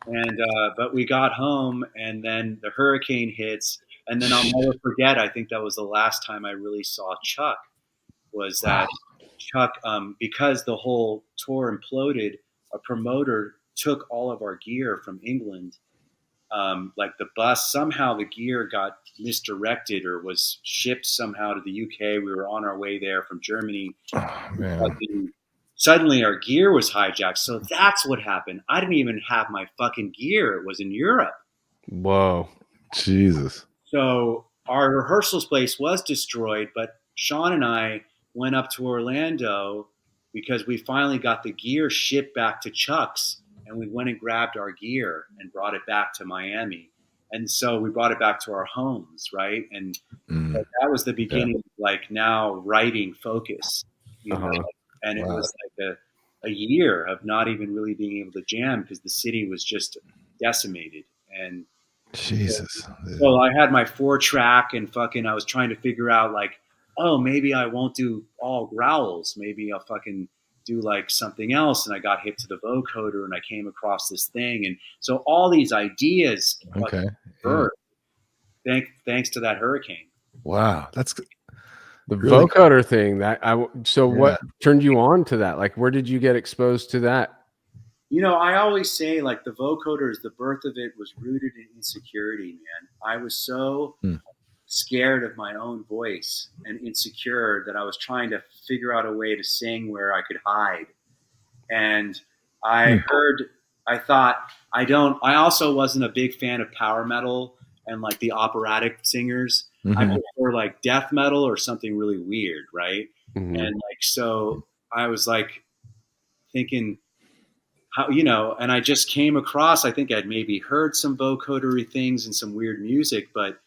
And but we got home, and then the hurricane hits, and then I'll never forget. I think that was the last time I really saw Chuck. Was that Chuck? Because the whole tour imploded, a promoter took all of our gear from England. Like the bus, somehow the gear got misdirected or was shipped somehow to the UK. We were on our way there from Germany. Suddenly our gear was hijacked. So that's what happened. I didn't even have my fucking gear. It was in Europe. Whoa. Jesus. So our rehearsals place was destroyed, but Sean and I went up to Orlando because we finally got the gear shipped back to Chuck's, and we went and grabbed our gear and brought it back to Miami. And so we brought it back to our homes, right? And that was the beginning, like now writing Focus, you know? And it was like a year of not even really being able to jam because the city was just decimated. And Jesus. so I had my 4-track and fucking I was trying to figure out like, oh, maybe I won't do all growls. Maybe I'll fucking do like something else. And I got hit to the vocoder and I came across this thing. And so all these ideas birthed thanks to that hurricane. Wow. That's the really vocoder thing. What turned you on to that? Like, where did you get exposed to that? You know, I always say like the vocoders, the birth of it was rooted in insecurity, man. I was so scared of my own voice and insecure that I was trying to figure out a way to sing where I could hide. And I also wasn't a big fan of power metal and like the operatic singers. I prefer like death metal or something really weird, right? And like, so I was like thinking, how, you know, and I just came across, I think I'd maybe heard some vocodery things and some weird music, but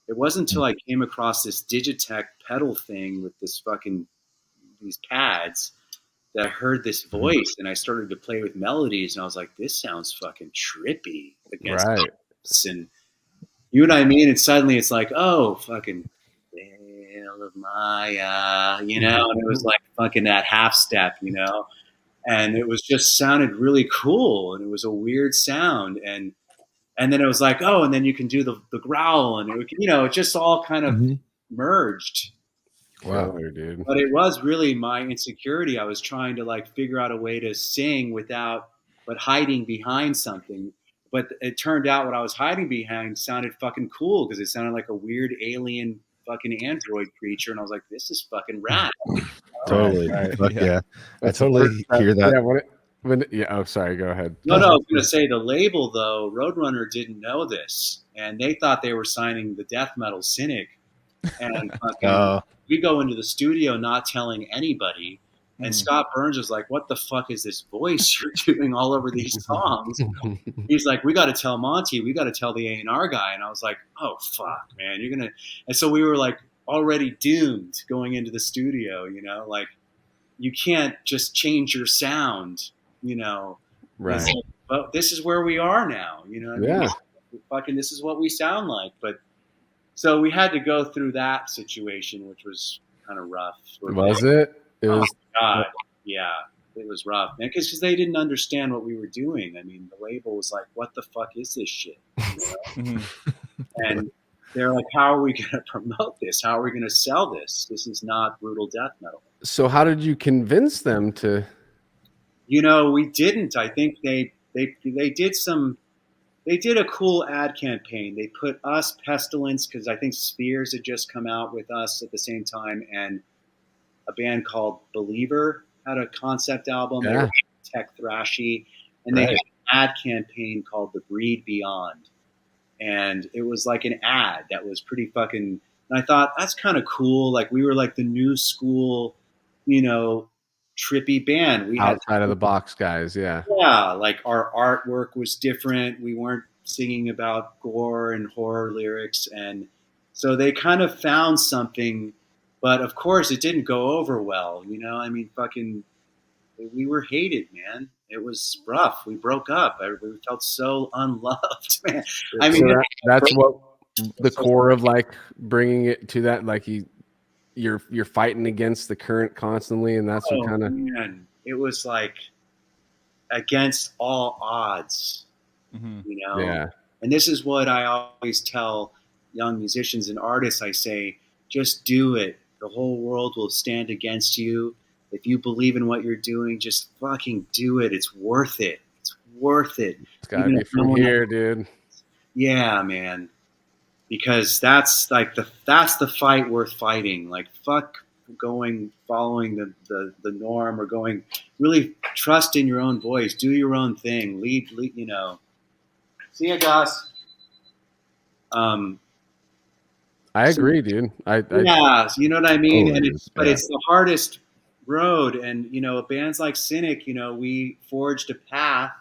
it wasn't until I came across this Digitech pedal thing with this fucking, these pads, that I heard this voice and I started to play with melodies and I was like, this sounds fucking trippy against this. And you know what I mean? And suddenly it's like, oh, fucking Veil of Maya, you know, and it was like fucking that half step, you know, and it was just sounded really cool and it was a weird sound. And then it was like, oh, and then you can do the growl and it, you know, it just all kind of merged. Wow, dude. But it was really my insecurity. I was trying to like figure out a way to sing but hiding behind something. But it turned out what I was hiding behind sounded fucking cool because it sounded like a weird alien fucking android creature. And I was like, this is fucking rad. Totally. Yeah. I totally hear that. Oh, sorry. Go ahead. No, I was going to say the label, though, Roadrunner didn't know this. And they thought they were signing the death metal cynic. And we go into the studio not telling anybody. And Scott Burns was like, what the fuck is this voice you're doing all over these songs? He's like, we got to tell Monty. We got to tell the A&R guy. And I was like, oh, fuck, man. You're going to – and so we were like already doomed going into the studio, you know. Like you can't just change your sound, you know. Right. But this is where we are now, you know what I mean? Fucking this is what we sound like. But so we had to go through that situation, which was kind of rough. Was it? It was. God, yeah, it was rough, man. Because they didn't understand what we were doing. I mean, the label was like, "What the fuck is this shit?" You know? And they're like, "How are we going to promote this? How are we going to sell this? This is not brutal death metal." So, how did you convince them to? You know, we didn't. I think they did some. They did a cool ad campaign. They put us, Pestilence, because I think Spheres had just come out with us at the same time, and a band called Believer had a concept album. They were tech thrashy, and they had an ad campaign called The Breed Beyond, and it was like an ad that was pretty fucking. And I thought that's kind of cool. Like we were like the new school, you know, trippy band. We outside of the box guys, yeah. Like our artwork was different. We weren't singing about gore and horror lyrics, and so they kind of found something. But of course, it didn't go over well. You know, I mean, fucking, we were hated, man. It was rough. We broke up. We felt so unloved, man. I mean, so that's what the core of like bringing it to that. Like you're fighting against the current constantly, and that's what kind of. Man, it was like, against all odds, you know? Yeah. And this is what I always tell young musicians and artists. I say, just do it. The whole world will stand against you. If you believe in what you're doing, just fucking do it. It's worth it. It's worth it. It's gotta Even be if no from one here, else, dude. yeah, man. Because that's the fight worth fighting. Like fuck following the norm or going really trust in your own voice. Do your own thing. Lead, you know. See ya, Gus. I So, agree, dude. yeah, you know what I mean? Totally, And dude. but Yeah. it's the hardest road. And, you know, bands like Cynic, you know, we forged a path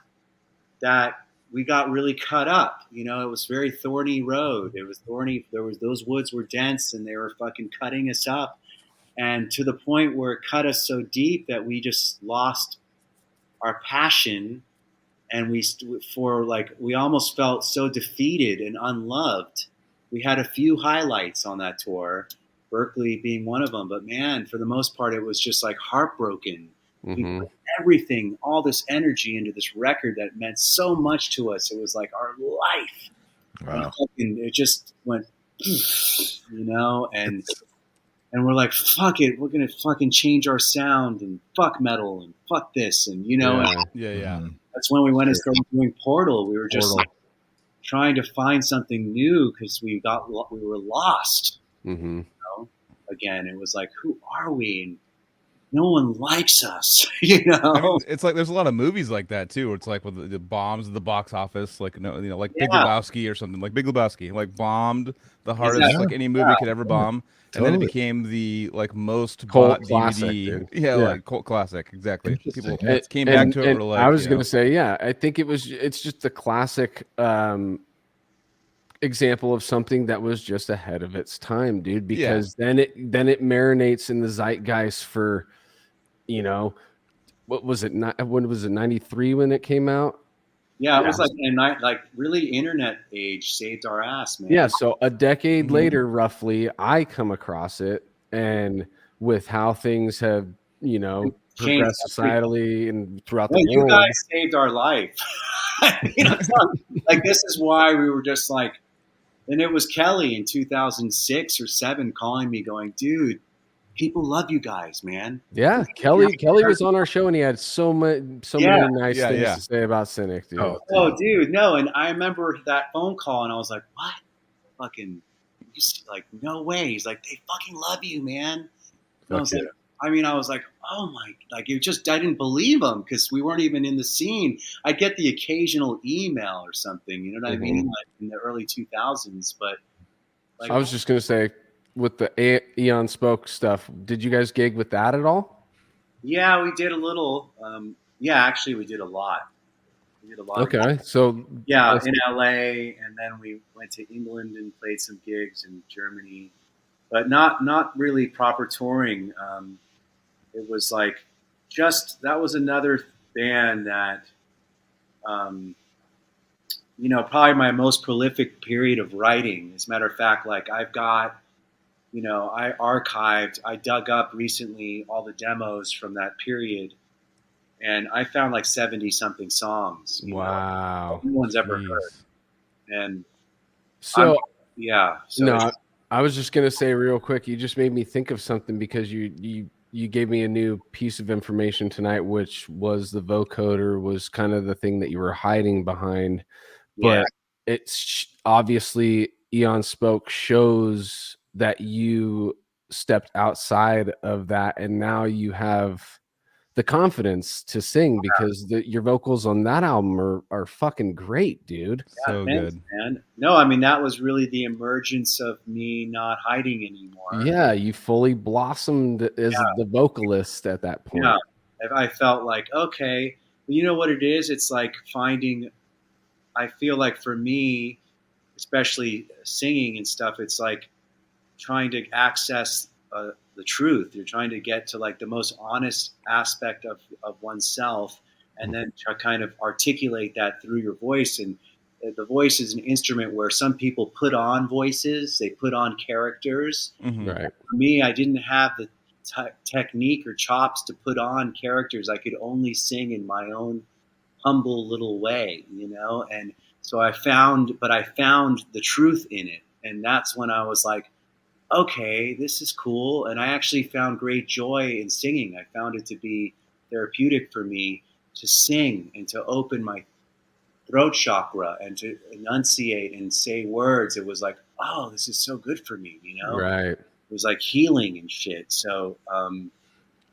that we got really cut up. You know, it was very thorny road. It was thorny. Those woods were dense and they were fucking cutting us up. And to the point where it cut us so deep that we just lost our passion. And we almost felt so defeated and unloved. We had a few highlights on that tour, Berkeley being one of them. But man, for the most part, it was just like heartbroken. We Mm-hmm. put everything, all this energy into this record that meant so much to us. It was like our life. Wow. And it just went, you know, and we're like, fuck it, we're gonna fucking change our sound and fuck metal and fuck this and you know. Yeah. Yeah. That's when we went and started doing Portal. We were just Portal. trying to find something new because we were lost. Mm-hmm. You know? Again, it was like, who are we? And no one likes us. You know. I mean, it's like there's a lot of movies like that too. Where it's like with the bombs at the box office, like like Big Yeah. Lebowski or something. Like Big Lebowski, like bombed the hardest Exactly. like any movie could ever bomb, and then it Totally. became the like most Cult bought classic, DVD. dude. Yeah, Yeah. like cult classic. Exactly. Interesting. People Yeah. came back to it. And Were like, I was you gonna know, say, yeah, I think it's just the classic example of something that was just ahead of its time, dude. Because then it marinates in the zeitgeist for, you know, what was it? When was it? 93 when it came out. Yeah, it was like really internet age saved our ass, man. Yeah, so a decade Mhm. later, roughly, I come across it, and with how things have, you know, Changed progressed societally and throughout the Well, you world. guys saved our life. You know, like this is why we were just like, and it was Kelly in 2006 or 7 calling me, going, "Dude, people love you guys, man." Yeah, Kelly was on our show, and he had so many nice Yeah, things yeah. to say about Cynic, dude. Oh, dude, no. And I remember that phone call, and I was like, "What? Fucking, like, no way." He's like, "They fucking love you, man." And I was like, I was like, oh my, like it just, I didn't believe him because we weren't even in the scene. I'd get the occasional email or something, you know what I mean? Like in the early 2000s, but like, I was just gonna say, with the Eon Spoke stuff, did you guys gig with that at all? yeah, we did a little. Yeah, actually, we did a lot. We did a lot. Okay, so Yeah, in LA, and then we went to England and played some gigs in Germany, but not really proper touring. It was like that was another band that, um, you know, probably my most prolific period of writing. As a matter of fact, like I've got, you know, I dug up recently all the demos from that period, and I found like 70 something songs. wow, no one's ever heard. And so so no, I was just gonna say real quick. You just made me think of something because you gave me a new piece of information tonight, which was the vocoder was kind of the thing that you were hiding behind, but it's obviously Eon Spoke shows that you stepped outside of that, and now you have the confidence to sing because your vocals on that album are fucking great, dude. So thanks, good, man. No, I mean that was really the emergence of me not hiding anymore. Yeah, you fully blossomed as the vocalist at that point. Yeah, I felt like, okay, you know what it is? It's like finding. I feel like for me, especially singing and stuff, it's like trying to access the truth. You're trying to get to like the most honest aspect of oneself, and then to kind of articulate that through your voice. And the voice is an instrument where some people put on voices, they put on characters. Right. For me, I didn't have the technique or chops to put on characters. I could only sing in my own humble little way, you know? And so I found the truth in it. And that's when I was like, okay, this is cool. And I actually found great joy in singing. I found it to be therapeutic for me to sing and to open my throat chakra and to enunciate and say words. It was like, oh, this is so good for me, you know? Right. It was like healing and shit. So,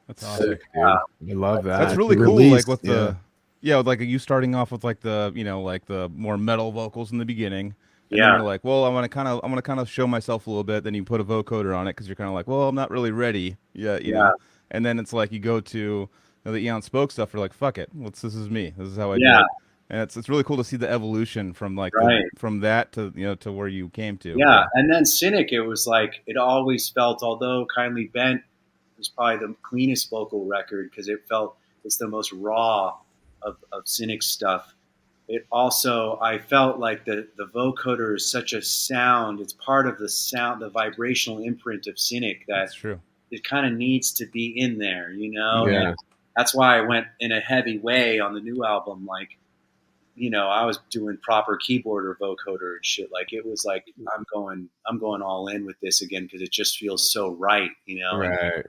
That's awesome. Sick, dude. I love that. That's really cool. Released, Like with like you starting off with like the, you know, like the more metal vocals in the beginning. And then you're like, well, I want to kind of show myself a little bit. Then you put a vocoder on it because you're kind of like, well, I'm not really ready yet, you know. And then it's like you go to, you know, the Eon Spoke stuff. You're like, fuck it, this is me. This is how I do it. And it's really cool to see the evolution from like from that to, you know, to where you came to. Yeah, and then Cynic, it was like it always felt, although Kindly Bent was probably the cleanest vocal record because it's the most raw of Cynic stuff. It also, I felt like the vocoder is such a sound. It's part of the sound, the vibrational imprint of Cynic That's true. It kind of needs to be in there, you know? Yeah. And that's why I went in a heavy way on the new album. Like, you know, I was doing proper keyboard or vocoder and shit. Like it was like, I'm going all in with this again because it just feels so right, you know? Right.